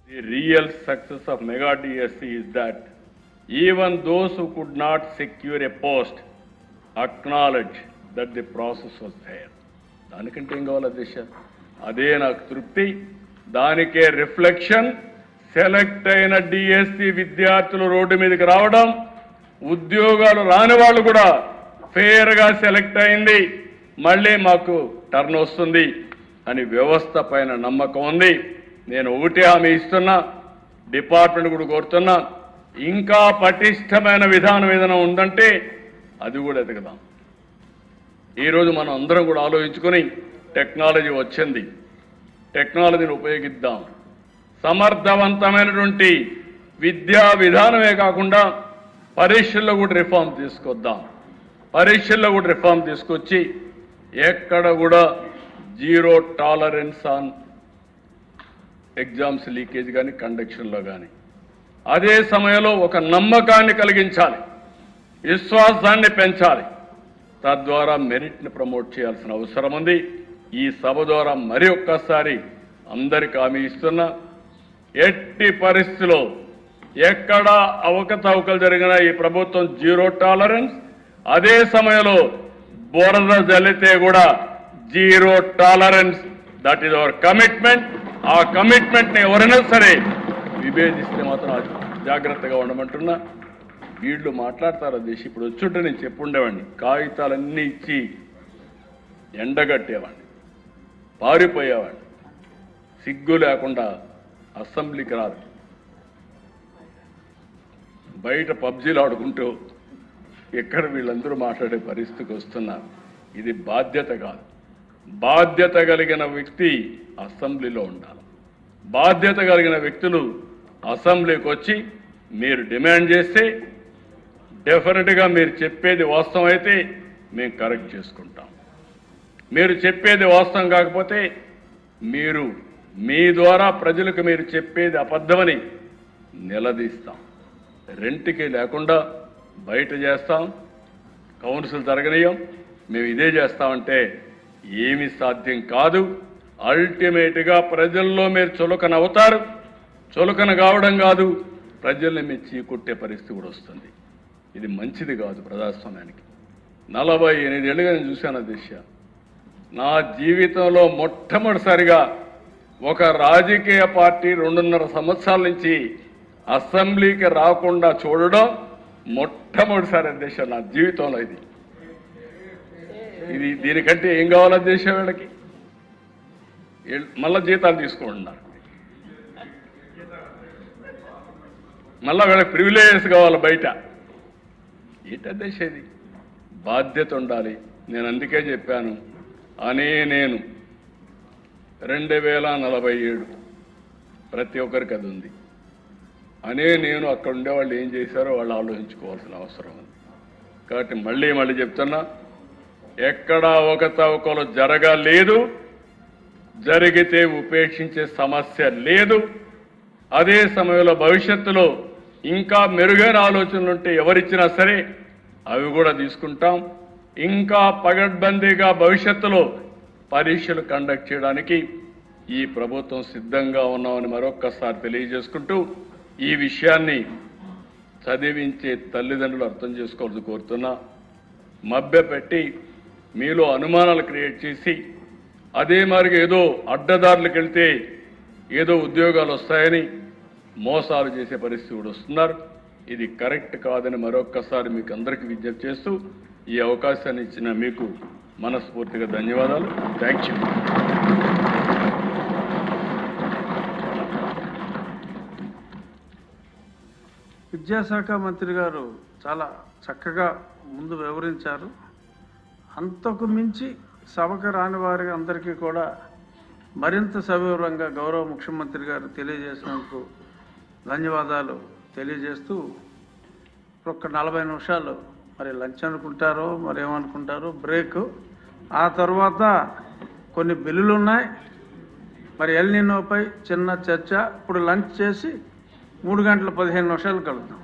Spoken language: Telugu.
The real success of Mega DSC is that even those who could not secure a post acknowledge that the process was there. దానికంటే ఏం కావాలి దిశ? అదే నాకు తృప్తి, దానికే రిఫ్లెక్షన్. సెలెక్ట్ అయిన డిఎస్సి విద్యార్థులు రోడ్డు మీదకి రావడం, ఉద్యోగాలు రాని వాళ్ళు కూడా ఫేర్గా సెలెక్ట్ అయింది, మళ్ళీ మాకు టర్న్ వస్తుంది అని వ్యవస్థ పైన నమ్మకం ఉంది. నేను ఒకటే హామీ ఇస్తున్నా, డిపార్ట్మెంట్ కూడా కోరుతున్నా, ఇంకా పటిష్టమైన విధానం ఏదైనా ఉందంటే అది కూడా ఎదగదాం. ఈరోజు మనం అందరం కూడా ఆలోచించుకొని టెక్నాలజీ వచ్చింది, టెక్నాలజీని ఉపయోగిద్దాం. సమర్థవంతమైనటువంటి విద్యా విధానమే కాకుండా పరీక్షల్లో కూడా రిఫార్మ్ తీసుకొద్దాం. పరీక్షల్లో కూడా రిఫార్మ్ తీసుకొచ్చి ఎక్కడ కూడా zero tolerance on exams leakage కానీ కండక్షన్లో కానీ. అదే సమయంలో ఒక నమ్మకాన్ని కలిగించాలి, విశ్వాసాన్ని పెంచాలి. తద్వారా మెరిట్ని ప్రమోట్ చేయాల్సిన అవసరం ఉంది. ఈ సభ ద్వారా మరి ఒక్కసారి అందరికీ హామీ ఇస్తున్నా, ఎట్టి పరిస్థితిలో ఎక్కడా అవకతవకలు జరిగినా ఈ ప్రభుత్వం జీరో టాలరెన్స్. అదే సమయంలో బురద జల్లితే కూడా zero tolerance. That is our commitment. ఆ కమిట్మెంట్ని ఎవరైనా సరే విభేదిస్తే మాత్రం జాగ్రత్తగా ఉండమంటున్నా. వీళ్ళు మాట్లాడతారు దేశం. ఇప్పుడు వచ్చుంటే నేను చెప్పుండేవాడిని, కాగితాలన్నీ ఇచ్చి ఎండగట్టేవాడిని, పారిపోయేవాడిని. సిగ్గు లేకుండా అసెంబ్లీకి రాదు, బయట పబ్జీలు ఆడుకుంటూ ఎక్కడ వీళ్ళందరూ మాట్లాడే పరిస్థితికి వస్తున్నారు. ఇది బాధ్యత కాదు. బాధ్యత కలిగిన వ్యక్తి అసెంబ్లీలో ఉండాలి. బాధ్యత కలిగిన వ్యక్తులు అసెంబ్లీకి వచ్చి మీరు డిమాండ్ చేస్తే డెఫినెట్గా మీరు చెప్పేది వాస్తవం అయితే మేము కరెక్ట్ చేసుకుంటాం. మీరు చెప్పేది వాస్తవం కాకపోతే మీరు మీ ద్వారా ప్రజలకు మీరు చెప్పేది అబద్ధమని నిలదీస్తాం. రెంట్కి లేకుండా బయట చేస్తాం, కౌన్సిల్ జరగనీయం, మేము ఇదే చేస్తామంటే ఏమీ సాధ్యం కాదు. అల్టిమేట్గా ప్రజల్లో మీరు చులకన అవుతారు. చులకన కావడం కాదు, ప్రజల్ని మెచ్చి కొట్టే పరిస్థితి కూడా వస్తుంది. ఇది మంచిది కాదు ప్రజాస్వామ్యానికి. 48 ఏళ్ళుగా నేను చూశాను దిశ. నా జీవితంలో మొట్టమొదటిసారిగా ఒక రాజకీయ పార్టీ 2.5 సంవత్సరాల నుంచి అసెంబ్లీకి రాకుండా చూడడం మొట్టమొదటిసారి దిశ నా జీవితంలో. ఇది దీనికంటే ఏం కావాలో దేశ వీళ్ళకి? మళ్ళా జీతాలు తీసుకుంటున్నారు, మళ్ళా వీళ్ళకి ప్రివిలేజెస్ కావాలి బయట. ఏంటంటే ఇది బాధ్యత ఉండాలి. నేను అందుకే చెప్పాను, నేను 2047 ప్రతి ఒక్కరికి అది ఉంది. నేను అక్కడ ఉండేవాళ్ళు ఏం చేశారో వాళ్ళు ఆలోచించుకోవాల్సిన అవసరం ఉంది. కాబట్టి మళ్ళీ చెప్తున్నా, ఎక్కడా అవకతవకలు జరగలేదు, జరిగితే ఉపేక్షించే సమస్య లేదు. అదే సమయంలో భవిష్యత్తులో ఇంకా మెరుగైన ఆలోచనలు ఉంటే ఎవరిచ్చినా సరే అవి కూడా తీసుకుంటాం. ఇంకా పగడ్బందీగా భవిష్యత్తులో పరీక్షలు కండక్ట్ చేయడానికి ఈ ప్రభుత్వం సిద్ధంగా ఉన్నామని మరొక్కసారి తెలియజేసుకుంటూ, ఈ విషయాన్ని చదివించే తల్లిదండ్రులు అర్థం చేసుకోవాలని కోరుతున్నా. మభ్యపెట్టి మీలో అనుమానాలు క్రియేట్ చేసి అదే మరి ఏదో అడ్డదారులకు వెళ్తే ఏదో ఉద్యోగాలు వస్తాయని మోసాలు చేసే పరిస్థితి కూడా వస్తున్నారు. ఇది కరెక్ట్ కాదని మరొక్కసారి మీకు అందరికీ విజ్ఞప్తి చేస్తూ ఈ అవకాశాన్ని ఇచ్చిన మీకు మనస్ఫూర్తిగా ధన్యవాదాలు. Thank you. విద్యాశాఖ మంత్రి గారు చాలా చక్కగా ముందు వివరించారు. అంతకు మించి సభకు రాని వారి అందరికీ కూడా మరింత సవివరంగా గౌరవ ముఖ్యమంత్రి గారు తెలియజేసినందుకు ధన్యవాదాలు తెలియజేస్తూ, ఒక 40 నిమిషాలు మరి లంచ్ అనుకుంటారో మరి ఏమనుకుంటారో బ్రేక్. ఆ తర్వాత కొన్ని బిల్లులు ఉన్నాయి, మరి ఎల్ నినోపై చిన్న చర్చ. ఇప్పుడు లంచ్ చేసి 3 గంటల 15 నిమిషాలు కలుద్దాం.